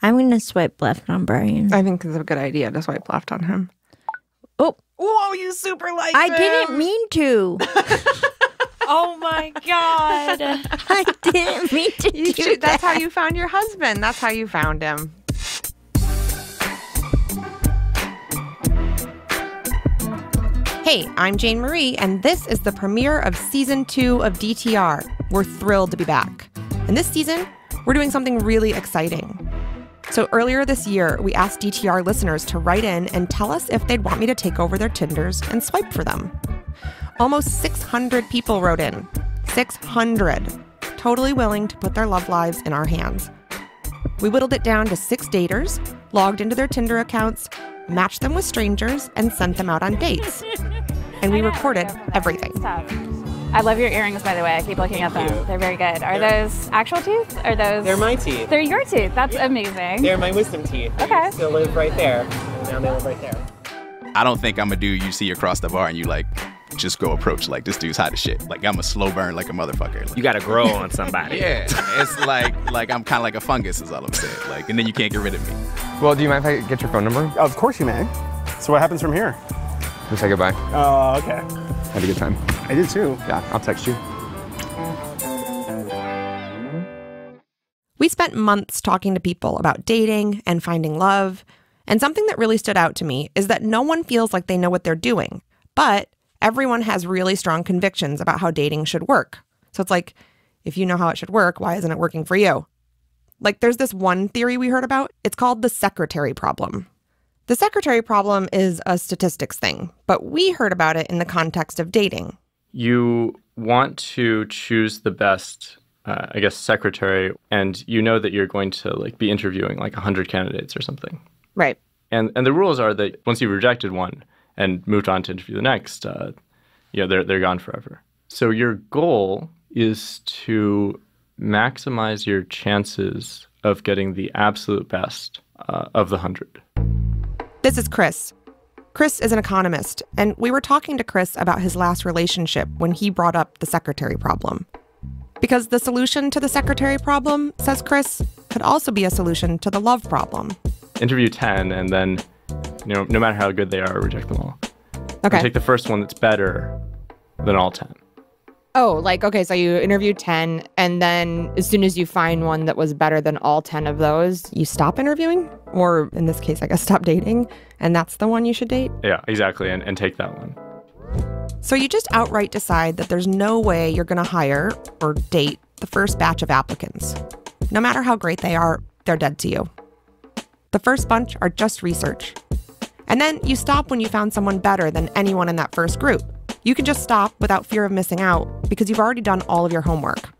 I'm going to swipe left on Brian. I think it's a good idea to swipe left on him. Oh. Whoa, you super like him. I didn't mean to. Oh, my God. I didn't mean to do that. That's how you found your husband. That's how you found him. Hey, I'm Jane Marie, and this is the premiere of Season 2 of DTR. We're thrilled to be back. And this season, we're doing something really exciting. So earlier this year, we asked DTR listeners to write in and tell us if they'd want me to take over their Tinders and swipe for them. Almost 600 people wrote in. 600. Totally willing to put their love lives in our hands. We whittled it down to 6 daters, logged into their Tinder accounts, matched them with strangers, and sent them out on dates. And we recorded everything. I love your earrings, by the way. I keep looking at them. They're very good. Are those actual teeth? Are those? They're my teeth. They're your teeth. That's amazing. They're my wisdom teeth. Okay. They still live right there. Now they live right there. I don't think I'm a dude you see across the bar and you like just go approach like this dude's hot as shit. Like I'm a slow burn like a motherfucker. You gotta grow on somebody. Yeah, it's like I'm kind of like a fungus is all I'm saying. Like, and then you can't get rid of me. Well, do you mind if I get your phone number? Of course you may. So what happens from here? We'll say goodbye. Oh, okay. Had a good time. I did too. Yeah, I'll text you. We spent months talking to people about dating and finding love. And something that really stood out to me is that no one feels like they know what they're doing. But everyone has really strong convictions about how dating should work. So it's like, if you know how it should work, why isn't it working for you? Like there's this one theory we heard about. It's called the secretary problem. The secretary problem is a statistics thing, but we heard about it in the context of dating. You want to choose the best, secretary, and you know that you're going to be interviewing 100 candidates or something. Right. And the rules are that once you've rejected one and moved on to interview the next, they're gone forever. So your goal is to maximize your chances of getting the absolute best of the 100. This is Chris. Chris is an economist, and we were talking to Chris about his last relationship when he brought up the secretary problem. Because the solution to the secretary problem, says Chris, could also be a solution to the love problem. Interview 10, and then, no matter how good they are, reject them all. Okay. And take the first one that's better than all 10. Oh, so you interview 10, and then as soon as you find one that was better than all 10 of those, you stop interviewing? Or in this case, I guess, stop dating, and that's the one you should date? Yeah, exactly, and take that one. So you just outright decide that there's no way you're going to hire or date the first batch of applicants. No matter how great they are, they're dead to you. The first bunch are just research. And then you stop when you found someone better than anyone in that first group. You can just stop without fear of missing out because you've already done all of your homework.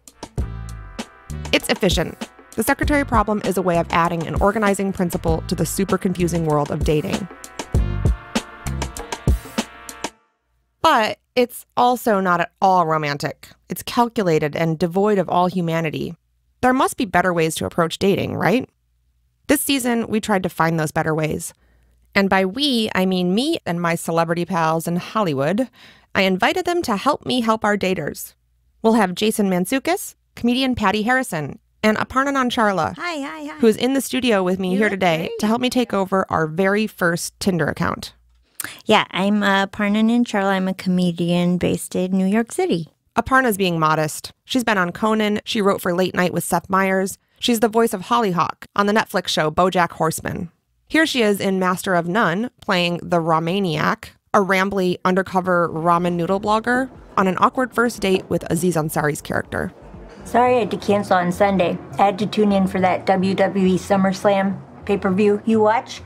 It's efficient. The secretary problem is a way of adding an organizing principle to the super confusing world of dating. But it's also not at all romantic. It's calculated and devoid of all humanity. There must be better ways to approach dating, right? This season, we tried to find those better ways. And by we, I mean me and my celebrity pals in Hollywood. I invited them to help me help our daters. We'll have Jason Mantzoukas, comedian Patty Harrison, and Aparnas, Hi. who's in the studio with me here today to help me take over our very first Tinder account. Yeah, I'm Aparnas. I'm a comedian based in New York City. Aparna's being modest. She's been on Conan. She wrote for Late Night with Seth Meyers. She's the voice of Hollyhock on the Netflix show BoJack Horseman. Here she is in Master of None, playing the Ramaniac, a rambly, undercover ramen noodle blogger, on an awkward first date with Aziz Ansari's character. Sorry I had to cancel on Sunday. I had to tune in for that WWE SummerSlam pay-per-view. You watch?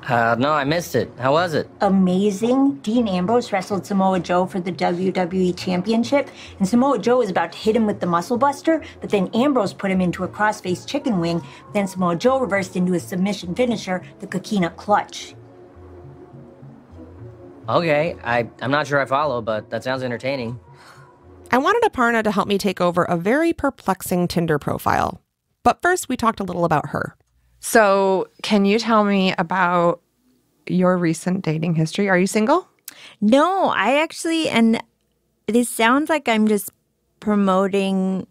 No, I missed it. How was it? Amazing. Dean Ambrose wrestled Samoa Joe for the WWE Championship, and Samoa Joe was about to hit him with the Muscle Buster, but then Ambrose put him into a crossface chicken wing. Then Samoa Joe reversed into his submission finisher, the Coquina Clutch. Okay, I'm not sure I follow, but that sounds entertaining. I wanted Aparna to help me take over a very perplexing Tinder profile. But first, we talked a little about her. So, can you tell me about your recent dating history? Are you single? No, I actually, and this sounds like I'm just promoting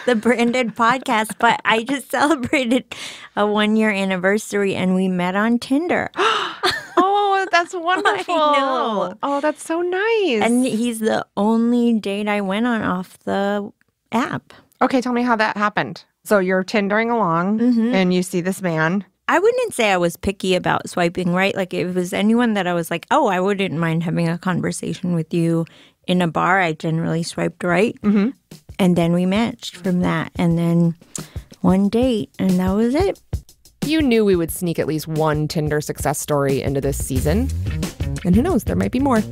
the branded podcast, but I just celebrated a 1-year anniversary and we met on Tinder. Oh, that's wonderful. I know. Oh, that's so nice. And he's the only date I went on off the app. Okay, tell me how that happened. So you're Tindering along and you see this man. I wouldn't say I was picky about swiping right. Like, if it was anyone that I was like, oh, I wouldn't mind having a conversation with you in a bar, I generally swiped right. Mm-hmm. And then we matched from that. And then one date, and that was it. You knew we would sneak at least one Tinder success story into this season. And who knows, there might be more.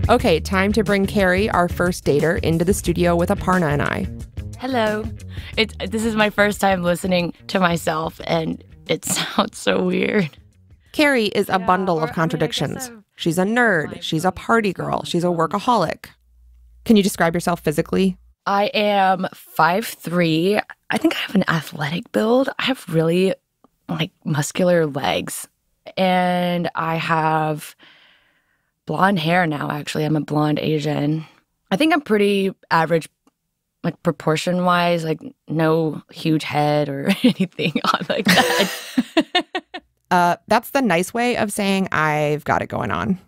Okay, time to bring Carrie, our first dater, into the studio with Aparna and I. Hello. This is my first time listening to myself, and it sounds so weird. Carrie is a bundle of contradictions. She's a nerd. She's a party girl. She's a workaholic. Can you describe yourself physically? I am 5'3". I think I have an athletic build. I have really, muscular legs. And I have blonde hair now, actually. I'm a blonde Asian. I think I'm pretty average, proportion-wise, no huge head or anything like that. That's the nice way of saying I've got it going on.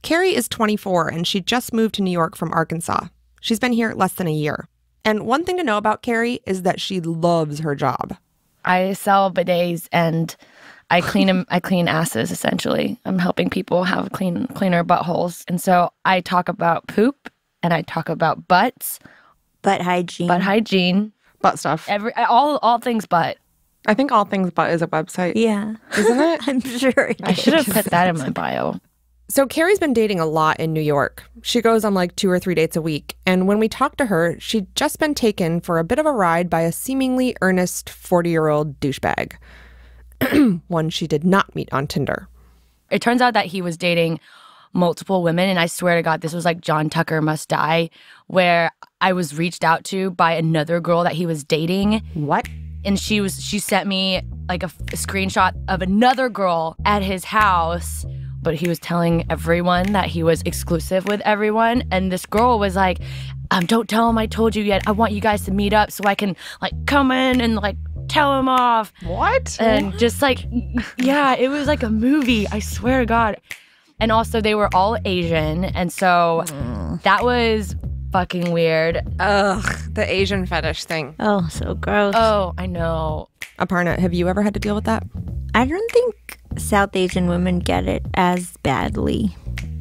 Carrie is 24 and she just moved to New York from Arkansas. She's been here less than a year. And one thing to know about Carrie is that she loves her job. I sell bidets and I clean them. I clean asses, essentially. I'm helping people have cleaner buttholes. And so I talk about poop and I talk about butts. Butt hygiene. Butt stuff. All things butt. I think All Things Butt is a website. Yeah. Isn't it? I'm sure I should have put that in my bio. So Carrie's been dating a lot in New York. She goes on 2 or 3 dates a week. And when we talked to her, she'd just been taken for a bit of a ride by a seemingly earnest 40-year-old douchebag. One she did not meet on Tinder. It turns out that he was dating multiple women, and I swear to God, this was like John Tucker Must Die, where I was reached out to by another girl that he was dating. What? And she sent me a screenshot of another girl at his house, but he was telling everyone that he was exclusive with everyone. And this girl was like, don't tell him I told you yet. I want you guys to meet up so I can come in and tell him off. What? And just yeah, it was like a movie. I swear to God. And also they were all Asian. And so that was fucking weird. Ugh, the Asian fetish thing. Oh, so gross. Oh, I know. Aparna, have you ever had to deal with that? I don't think South Asian women get it as badly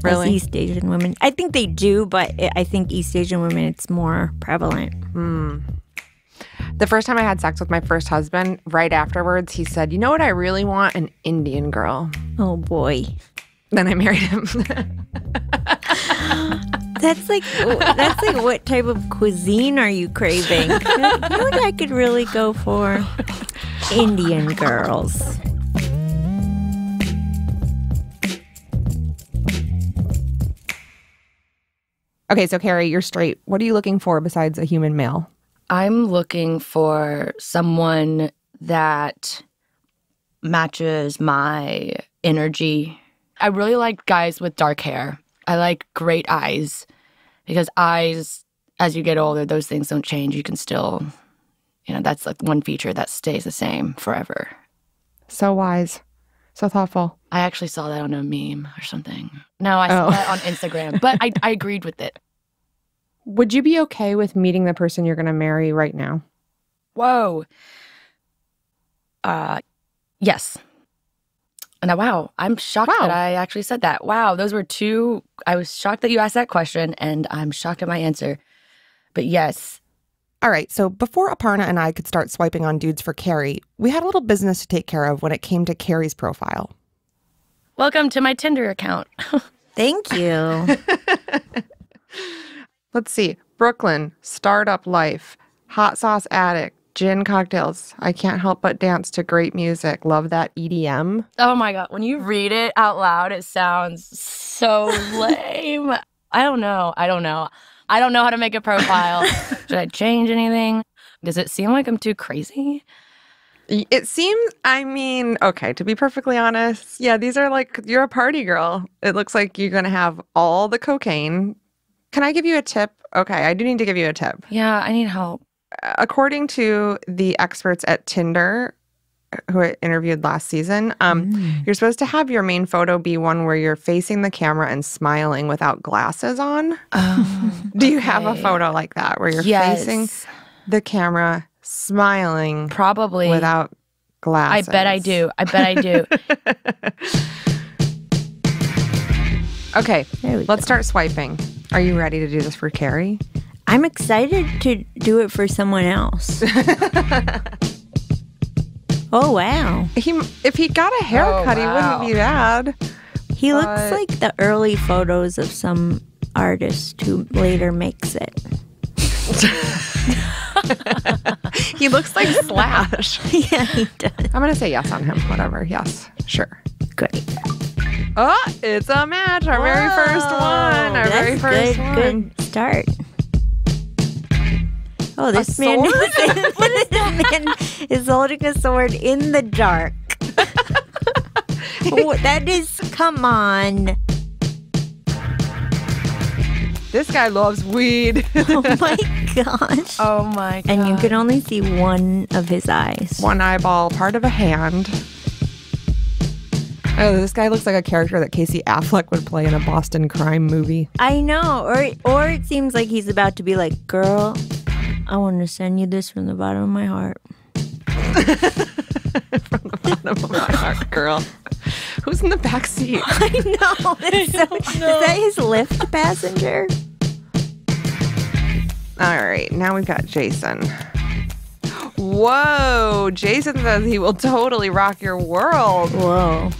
as East Asian women. I think they do, but I think East Asian women, it's more prevalent. The first time I had sex with my first husband, right afterwards, he said, you know what I really want? An Indian girl. Oh, boy. Then I married him. That's like what type of cuisine are you craving? You know what I could really go for? Indian girls. Okay, so Carrie, you're straight. What are you looking for besides a human male? I'm looking for someone that matches my energy. I really like guys with dark hair. I like great eyes because eyes, as you get older, those things don't change. You can still, that's one feature that stays the same forever. So wise. So thoughtful. I actually saw that on a meme or something. No, I saw that on Instagram, but I agreed with it. Would you be okay with meeting the person you're going to marry right now? Whoa. Yes. And wow, I'm shocked that I actually said that. Wow, those were two. I was shocked that you asked that question, and I'm shocked at my answer. But yes. All right, so before Aparna and I could start swiping on dudes for Carrie, we had a little business to take care of when it came to Carrie's profile. Welcome to my Tinder account. Thank you. Let's see. Brooklyn, startup life, hot sauce addict, gin cocktails. I can't help but dance to great music. Love that EDM. Oh my God. When you read it out loud, it sounds so lame. I don't know. I don't know how to make a profile. Should I change anything? Does it seem like I'm too crazy? It seems, okay, to be perfectly honest, yeah, these are you're a party girl. It looks like you're going to have all the cocaine, Can I give you a tip? Okay, I do need to give you a tip. Yeah, I need help. According to the experts at Tinder who I interviewed last season, you're supposed to have your main photo be one where you're facing the camera and smiling without glasses on. Do you have a photo like that where you're facing the camera, smiling, probably without glasses? I bet I do. Okay, let's start swiping. Are you ready to do this for Carrie? I'm excited to do it for someone else. Oh, wow. If he got a haircut, he wouldn't be bad. He looks like the early photos of some artist who later makes it. He looks like Slash. Yeah, he does. I'm going to say yes on him. Whatever. Yes. Sure. Great. Oh, it's a match. Our very first one. Our very first one. Good start. Oh, this man is holding a sword in the dark. Oh, that is, come on. This guy loves weed. Oh my gosh. Oh my god. And you can only see one of his eyes. One eyeball, part of a hand. Oh, this guy looks like a character that Casey Affleck would play in a Boston crime movie. I know. Or it seems like he's about to be like, girl, I want to send you this from the bottom of my heart. From the bottom of my heart, girl. Who's in the back seat? I know. Is that his Lyft passenger? All right, now we've got Jason. Whoa, Jason says he will totally rock your world. Whoa.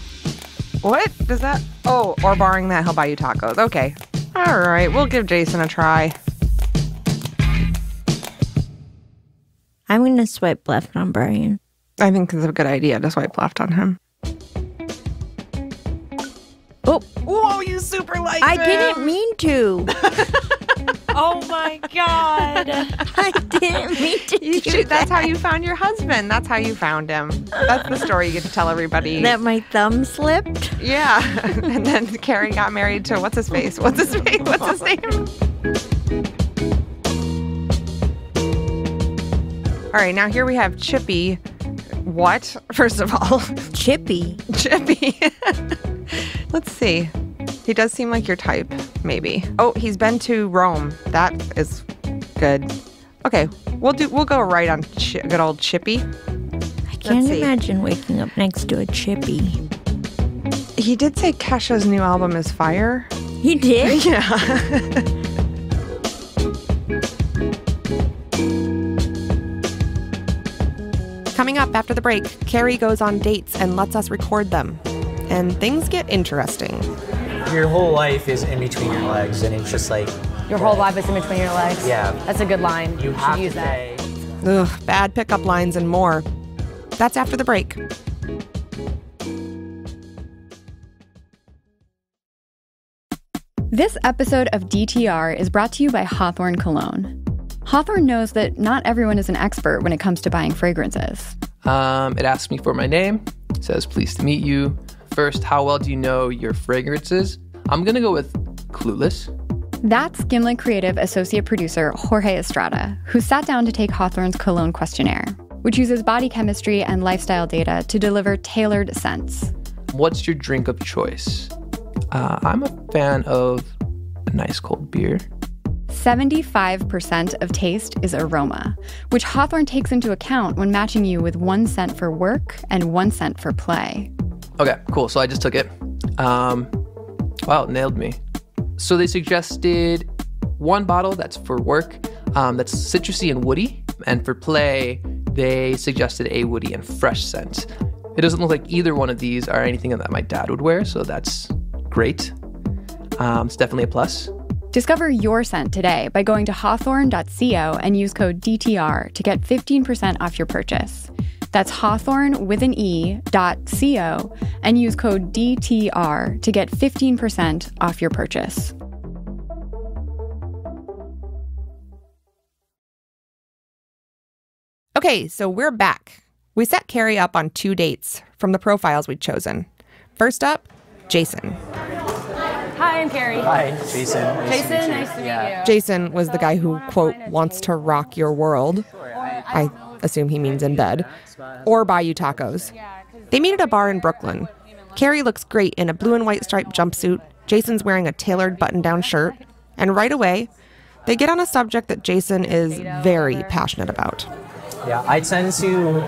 What does that? Oh, or barring that, he'll buy you tacos. Okay. All right, we'll give Jason a try. I'm going to swipe left on Brian. I think it's a good idea to swipe left on him. Oh. Whoa, you super like I didn't mean to. Oh my god. I didn't mean to do that. That's how you found your husband. That's how you found him. That's the story you get to tell everybody. That my thumb slipped? Yeah. And then Kerry got married to what's his face? What's his name? All right, now here we have Chippy. What? First of all. Chippy. Let's see. He does seem like your type, maybe. Oh, he's been to Rome. That is good. Okay, we'll go right on good old Chippy. I can't imagine waking up next to a Chippy. He did say Kesha's new album is fire. He did? Yeah. Coming up after the break, Carrie goes on dates and lets us record them. And things get interesting. Your whole life is in between your legs, and it's just like... Your whole life is in between your legs? Yeah. That's a good line. You have should use that. Ugh, bad pickup lines and more. That's after the break. This episode of DTR is brought to you by Hawthorne Cologne. Hawthorne knows that not everyone is an expert when it comes to buying fragrances. It asks me for my name. It says, pleased to meet you. First, how well do you know your fragrances? I'm going to go with clueless. That's Gimlet Creative Associate Producer Jorge Estrada, who sat down to take Hawthorne's Cologne questionnaire, which uses body chemistry and lifestyle data to deliver tailored scents. What's your drink of choice? I'm a fan of a nice cold beer. 75% of taste is aroma, which Hawthorne takes into account when matching you with 1 scent for work and 1 scent for play. Okay, cool. So I just took it. Wow, nailed me. So they suggested 1 bottle that's for work, that's citrusy and woody. And for play, they suggested a woody and fresh scent. It doesn't look like either one of these are anything that my dad would wear, so that's great. It's definitely a plus. Discover your scent today by going to hawthorne.co and use code DTR to get 15% off your purchase. That's Hawthorne with an E.co and use code DTR to get 15% off your purchase. Okay, so we're back. We set Carrie up on 2 dates from the profiles we'd chosen. First up, Jason. Hi. Hi, I'm Carrie. Hi, Jason. Jason, nice to meet you. Jason was the guy who, quote, wants to rock your world. I assume he means in bed. Or buy you tacos. They meet at a bar in Brooklyn. Kerry looks great in a blue and white striped jumpsuit. Jason's wearing a tailored button-down shirt. And right away, they get on a subject that Jason is very passionate about. Yeah, I tend to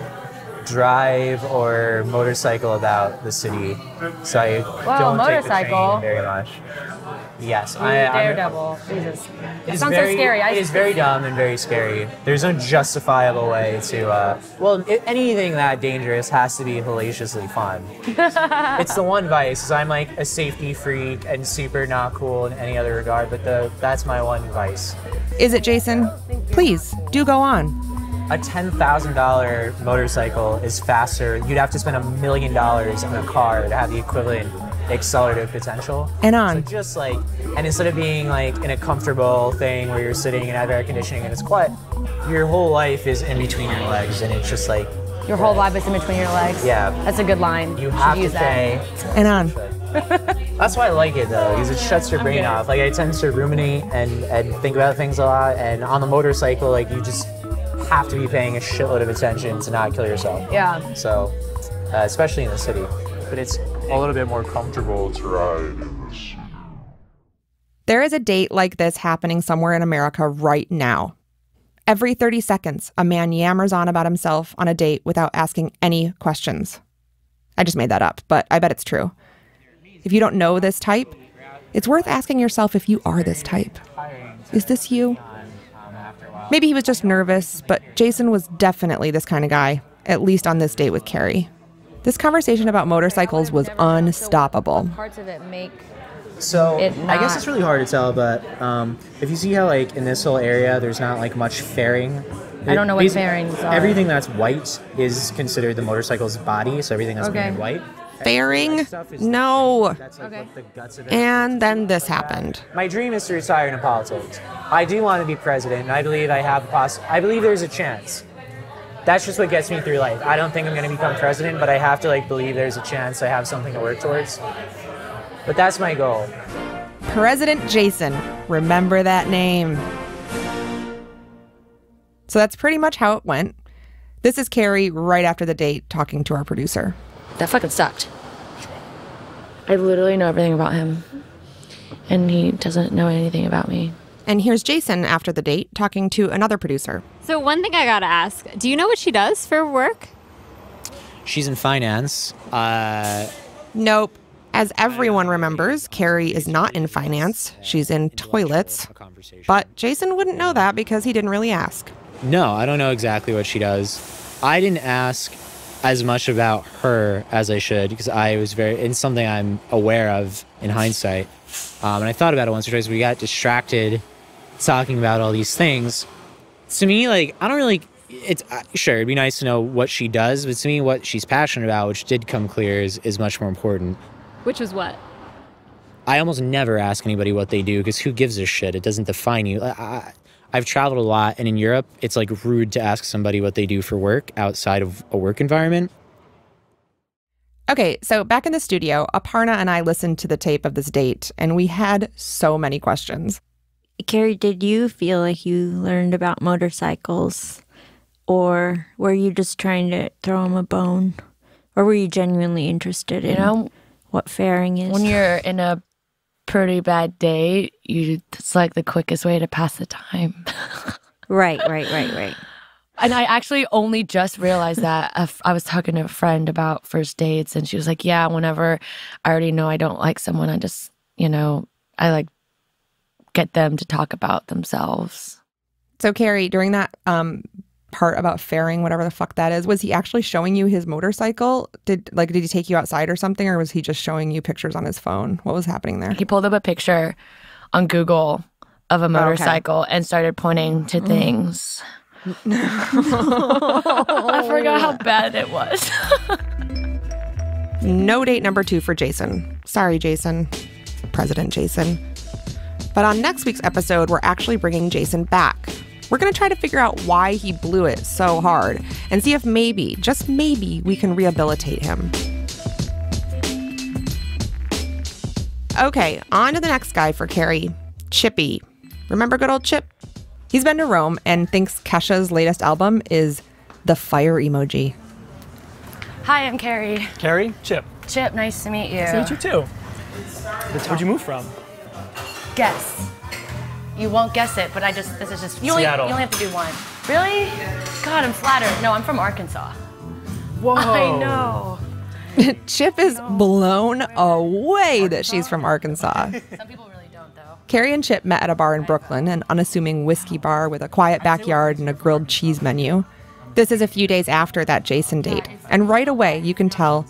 drive or motorcycle about the city, so I don't take the train very much. Yes, Daredevil. Jesus. It sounds so scary. It is very dumb and very scary. There's no justifiable way to, anything that dangerous has to be hellaciously fun. It's the one vice, is I'm like a safety freak and super not cool in any other regard, but that's my one vice. Is it, Jason? Please, do go on. A $10,000 motorcycle is faster. You'd have to spend $1 million on a car to have the equivalent accelerative potential. And on. So just like, and instead of being like in a comfortable thing where you're sitting and have air conditioning and it's quiet, your whole life is in between your legs, and it's just like. Your whole life is in between your legs? Yeah. That's a good line. You have to pay. And on. That's why I like it though, because it shuts your brain off. Like I tend to ruminate and think about things a lot, and on the motorcycle, like you just have to be paying a shitload of attention to not kill yourself. Yeah. So, especially in the city. But it's a little bit more comfortable to ride in the city. There is a date like this happening somewhere in America right now. Every 30 seconds, a man yammers on about himself on a date without asking any questions. I just made that up, but I bet it's true. If you don't know this type, it's worth asking yourself if you are this type. Is this you? Maybe he was just nervous, but Jason was definitely this kind of guy, at least on this date with Carrie. This conversation about motorcycles was unstoppable. Parts of it make So it I guess it's really hard to tell, but if you see how like in this whole area there's not like much fairing. I don't know what fairings are. Everything that's white is considered the motorcycle's body, so everything that's painted white. Fairing? No. Okay. And then this happened. My dream is to retire into politics. I do want to be president, and I believe I believe there's a chance. That's just what gets me through life. I don't think I'm going to become president, but I have to like believe there's a chance I have something to work towards. But that's my goal. President Jason. Remember that name. So that's pretty much how it went. This is Carrie right after the date talking to our producer. That fucking sucked. I literally know everything about him, and he doesn't know anything about me. And here's Jason after the date talking to another producer. So one thing I gotta ask, do you know what she does for work? She's in finance. Nope. As everyone remembers, Carrie is not in finance. She's in toilets. But Jason wouldn't know that because he didn't really ask. No, I don't know exactly what she does. I didn't ask as much about her as I should because I was it's something I'm aware of in hindsight. And I thought about it once or twice. We got distracted talking about all these things. To me, like, I don't really, sure, it'd be nice to know what she does, but to me, what she's passionate about, which did come clear, is much more important. Which was what? I almost never ask anybody what they do because who gives a shit? It doesn't define you. I've traveled a lot, and in Europe, it's like rude to ask somebody what they do for work outside of a work environment. Okay, so back in the studio, Aparna and I listened to the tape of this date, and we had so many questions. Carrie, did you feel like you learned about motorcycles? Or were you just trying to throw him a bone? Or were you genuinely interested in what fairing is? When you're in a pretty bad day, it's like the quickest way to pass the time. Right. And I actually only just realized that. I was talking to a friend about first dates, and she was like, yeah, whenever I already know I don't like someone, I just, I like get them to talk about themselves. So Carrie, during that part about fairing, whatever the fuck that is, was he actually showing you his motorcycle? Did he take you outside or something, or was he just showing you pictures on his phone? What was happening there? He pulled up a picture on Google of a motorcycle and started pointing to things. I forgot how bad it was. No date number 2 for Jason. Sorry, Jason. President Jason. But on next week's episode, we're actually bringing Jason back. We're going to try to figure out why he blew it so hard and see if maybe, just maybe, we can rehabilitate him. Okay, on to the next guy for Carrie. Chippy. Remember good old Chip? He's been to Rome and thinks Kesha's latest album is the fire emoji. Hi, I'm Kerry. Kerry? Chip. Chip, nice to meet you. Nice to meet you too. Where'd you move from? Guess. You won't guess it, but this is just, you only have to do one. Really? God, I'm flattered. No, I'm from Arkansas. Whoa. I know. Chip is blown away that she's from Arkansas. Some people really don't, though. Carrie and Chip met at a bar in Brooklyn, an unassuming whiskey bar with a quiet backyard and a grilled cheese menu. This is a few days after that Jason date, and right away you can tell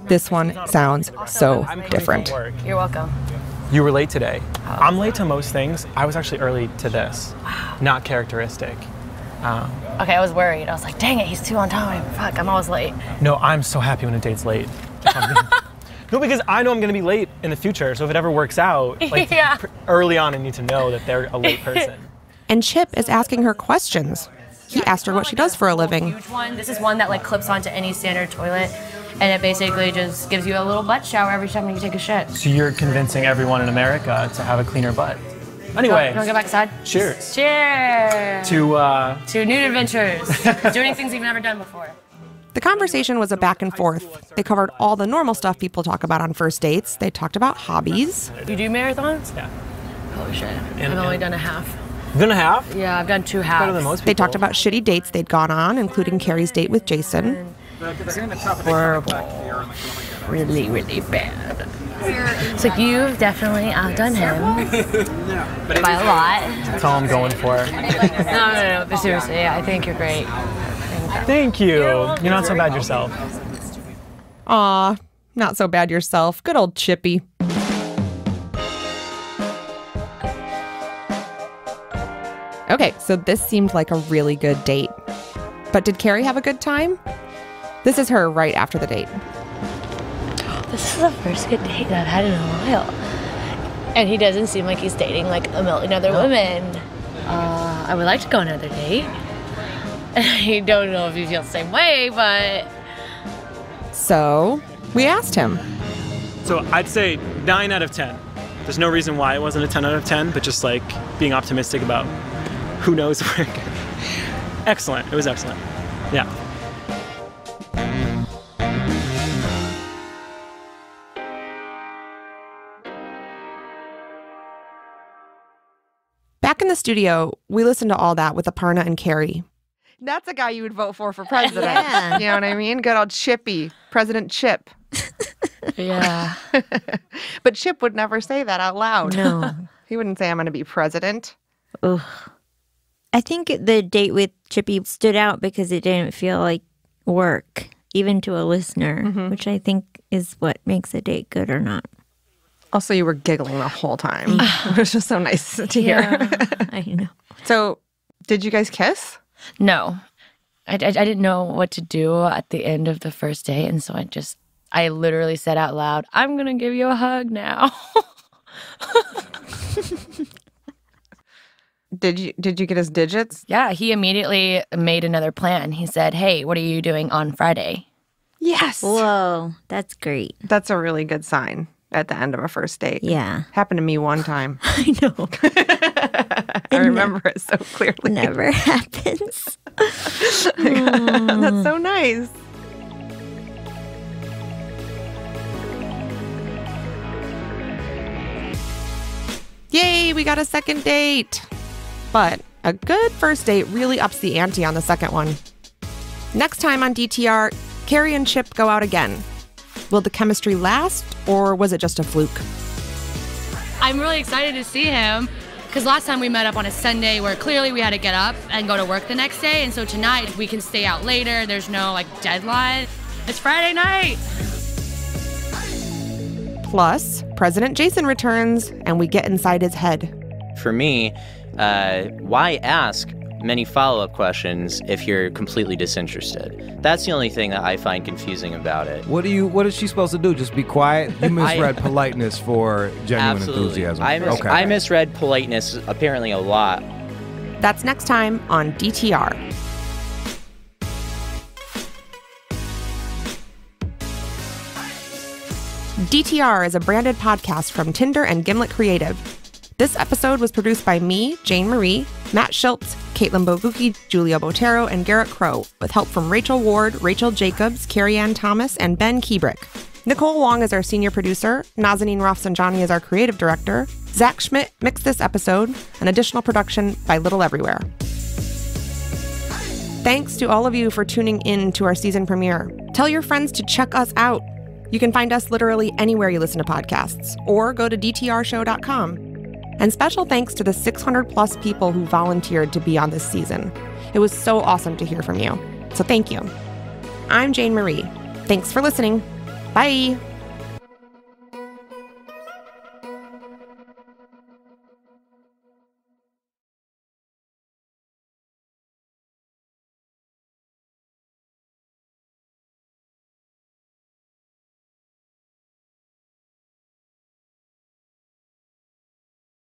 this one sounds so different. You're welcome. You were late today. I'm late to most things. I was actually early to this. Wow. Not characteristic. Okay, I was worried. I was like, dang it, he's too on time. Fuck, I'm always late. No, I'm so happy when a date's late. No, because I know I'm going to be late in the future, so if it ever works out, like early on I need to know that they're a late person. And Chip is asking her questions. He asked her what she does for a living. Huge one. This is one that like clips onto any standard toilet, and it basically just gives you a little butt shower every time you take a shit. So you're convincing everyone in America to have a cleaner butt. Anyway. You want to go back inside? Cheers. Cheers. To new adventures. Doing things you've never done before. The conversation was a back and forth. They covered all the normal stuff people talk about on first dates. They talked about hobbies. You do marathons? Yeah. Holy shit. I've only done a half. You've done a half? Yeah, I've done 2 halves. Better than most people. They talked about shitty dates they'd gone on, including Carrie's date with Jason. Horrible. Really, really bad. So you've definitely outdone him by a lot. That's all I'm going for. No, but seriously, I think you're great. Thank you. You're not so bad yourself. Aw, not so bad yourself. Good old Chippy. Okay, so this seemed like a really good date. But did Carrie have a good time? This is her right after the date. This is the first good date that I've had in a while. And he doesn't seem like he's dating like a million other women. I would like to go on another date. I don't know if you feel the same way, but... So, we asked him. So I'd say 9 out of 10. There's no reason why it wasn't a 10 out of 10, but just like being optimistic about who knows where it goes. Excellent. It was excellent. Yeah. Back in the studio, we listened to all that with Aparna and Carrie. That's a guy you would vote for president. Yeah. You know what I mean? Good old Chippy. President Chip. Yeah. But Chip would never say that out loud. No. He wouldn't say, I'm going to be president. Ugh. I think the date with Chippy stood out because it didn't feel like work, even to a listener, which I think is what makes a date good or not. Also, you were giggling the whole time. It was just so nice to hear. I know. So, did you guys kiss? No. I didn't know what to do at the end of the first date, and so I literally said out loud, I'm going to give you a hug now. Did you get his digits? Yeah, he immediately made another plan. He said, hey, what are you doing on Friday? Yes. Whoa, that's great. That's a really good sign at the end of a first date. Yeah. Happened to me one time. I know. I remember it so clearly. Never happens. That's so nice. Yay, we got a second date. But a good first date really ups the ante on the second one. Next time on DTR, Carrie and Chip go out again. Will the chemistry last, or was it just a fluke? I'm really excited to see him because last time we met up on a Sunday where clearly we had to get up and go to work the next day. And so tonight we can stay out later. There's no deadline. It's Friday night. Plus, President Jason returns and we get inside his head. For me, why ask many follow-up questions if you're completely disinterested? That's the only thing that I find confusing about it. What is she supposed to do? Just be quiet? You misread politeness for genuine enthusiasm. I misread politeness apparently a lot. That's next time on DTR. DTR is a branded podcast from Tinder and Gimlet Creative. This episode was produced by me, Jane Marie, Matt Schultz, Caitlin Bogucki, Julia Botero, and Garrett Crow, with help from Rachel Ward, Rachel Jacobs, Carrie Ann Thomas, and Ben Kiebrick. Nicole Wong is our senior producer, Nazanin Rafsanjani is our creative director, Zach Schmidt mixed this episode, and additional production by Little Everywhere. Thanks to all of you for tuning in to our season premiere. Tell your friends to check us out. You can find us literally anywhere you listen to podcasts, or go to dtrshow.com. And special thanks to the 600 plus people who volunteered to be on this season. It was so awesome to hear from you. So thank you. I'm Jane Marie. Thanks for listening. Bye.